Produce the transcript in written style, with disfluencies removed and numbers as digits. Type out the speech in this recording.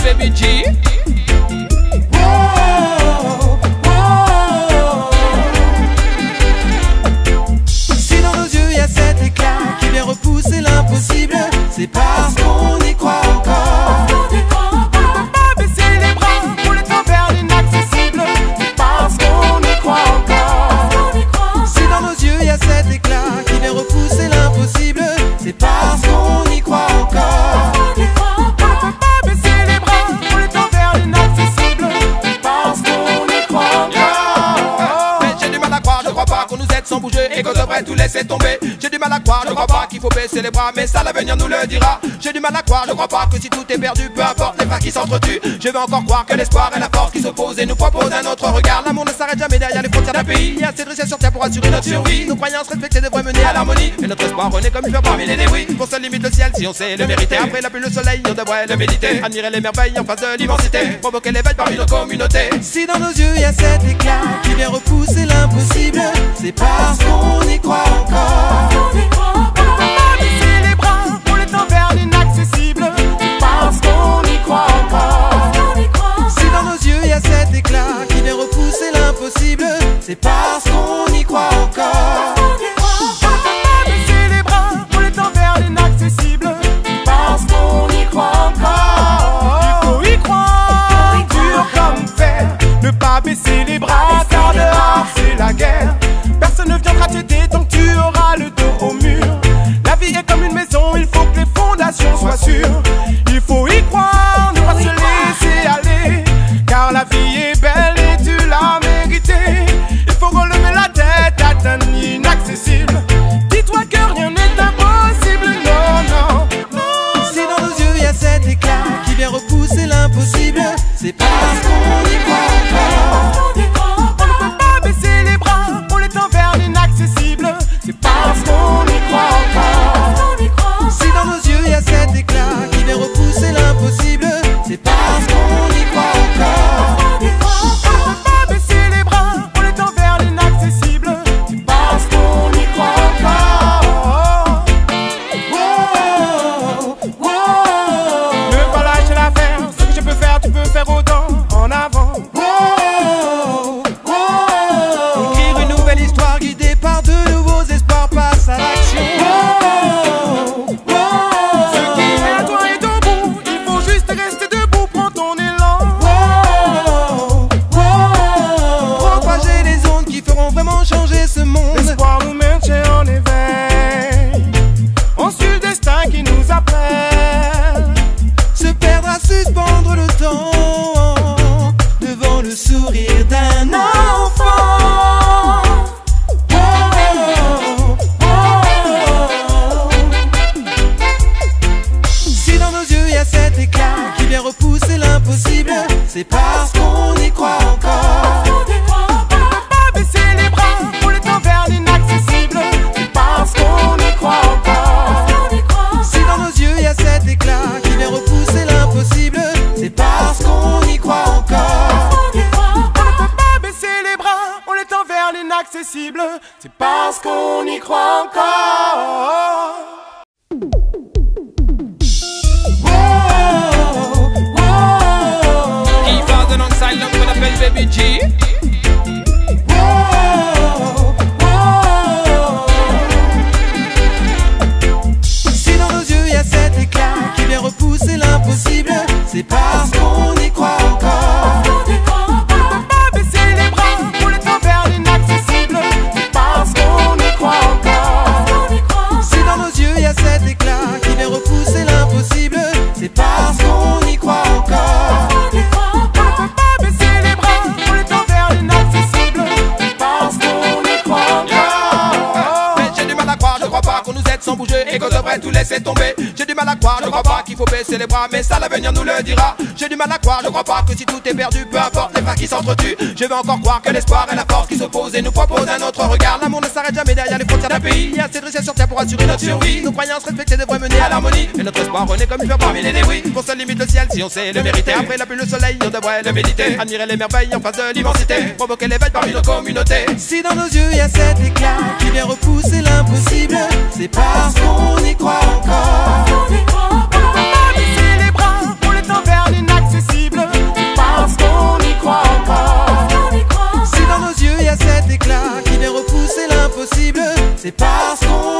Baby G. Si dans nos yeux y a cet éclat qui vient repousser l'impossible, c'est parce qu'on y croit encore. On ne peut pas baisser les bras pour les temps vers l'inaccessible, c'est parce qu'on y croit encore. Si dans nos yeux y a cet éclat qui vient repousser l'impossible, c'est parce qu'on y croit encore. Sans bouger et qu'on devrait tout laisser tomber. J'ai du mal à croire, je crois pas qu'il faut baisser les bras, mais ça l'avenir nous le dira. J'ai du mal à croire, je crois pas que si tout est perdu, peu importe les pas qui s'entretuent, je veux encore croire que l'espoir est la force qui s'oppose et nous propose un autre regard. L'amour ne s'arrête jamais derrière les frontières d'un pays. Il y a assez de richesses sur terre pour assurer notre survie. Nos croyances respectées devraient mener à l'harmonie, et notre espoir renaît comme une fleur parmi les débris. Pour seule limite le ciel si on sait le mériter. Après la pluie, le soleil, on devrait le méditer. Admirer les merveilles en face de l'immensité, provoquer l'éveil parmi nos communautés. Si dans nos yeux y a cet éclat qui vient repousser l'impossible, c'est parce qu'on y croit encore. On ne peut pas baisser les bras pour les temps vers l'inaccessible, c'est parce qu'on y croit encore. Si dans nos yeux y a cet éclat qui vient repousser l'impossible, c'est parce qu'on y croit encore. On ne peut pas baisser les bras pour les temps vers l'inaccessible, c'est parce qu'on y croit encore. Il faut y croire, dur comme fer, ne pas baisser les bras car dehors c'est la guerre. Personne ne viendra t'aider tant que tu auras le dos au mur. La vie est comme une maison, il faut que les fondations soient sûres. Il faut y croire, ne pas se laisser aller, car la vie est belle et tu l'as méritée. Il faut relever la tête, atteindre l'inaccessible. Dis-toi que rien n'est impossible, non, non, non. Si dans nos yeux y a cet éclat qui vient repousser l'impossible, c'est parce qu'on y croit encore. C'est parce qu'on y croit encore. Si dans nos yeux y a cet éclat qui vient repousser l'impossible, c'est parce qu'on y croit encore. On ne peut pas baisser les bras pour les temps vers l'inaccessible, c'est parce qu'on y croit encore. Ne pas lâcher l'affaire, ce que je peux faire, tu peux faire autant. En avant. Écrire une nouvelle histoire guidée par de nouveaux espoirs, passe à l'action. Ce qui est à toi est au bout, il faut juste rester debout, prends ton élan. Propager les ondes qui feront vraiment changer ce monde. L'espoir nous maintient en éveil, on suit le destin qui nous appelle. Se perdre à suspendre le temps devant le sourire d'un enfant. Si dans nos yeux y a cet éclat qui vient repousser l'impossible, c'est parce qu'on y croit encore. On ne peut pas baisser les bras pour les temps vers l'inaccessible, c'est parce qu'on y croit encore. Si dans nos yeux y a cet éclat qui vient repousser l'impossible, c'est parce qu'on y croit encore. On ne peut pas baisser les bras pour les temps vers l'inaccessible, c'est parce qu'on y croit encore. Qui va de non-silent qu'on appelle Baby G. Si dans nos yeux y a cet éclat qui vient repousser l'impossible, c'est parce qu'on y croit encore. On ne peut pas baisser les bras pour les temps vers l'inaccessible, c'est parce qu'on y croit encore. Si dans nos yeux y a cet éclat qui vient repousser l'impossible, c'est parce qu'on y croit encore. On ne peut pas baisser les bras pour les temps vers l'inaccessible, c'est parce qu'on y croit encore. Mais j'ai du mal à croire, je crois pas qu'on nous aide sans bouger et qu'on devrait tout laisser tomber. J'ai du mal à croire, je crois pas qu'il faut baisser les bras, mais ça l'avenir nous le dira. J'ai du mal à croire, je crois pas que si tout est perdu, peu importe les pas qui s'entretuent, je veux encore croire que l'espoir est la force qui s'oppose et nous propose un autre regard. L'amour ne s'arrête jamais derrière les frontières d'un pays. Il y a assez de richesses sur terre pour assurer notre survie. Nos croyances respectées devraient mener à l'harmonie, et notre espoir renaît comme une fleur parmi les débris. Pour seule limite le ciel si on sait le mériter. Après la pluie, le soleil, on devrait le méditer. Admirer les merveilles en face de l'immensité, provoquer l'éveil parmi nos communautés. Si dans nos yeux y a cet éclat qui vient repousser l'impossible, l'impossible, c'est parce qu'on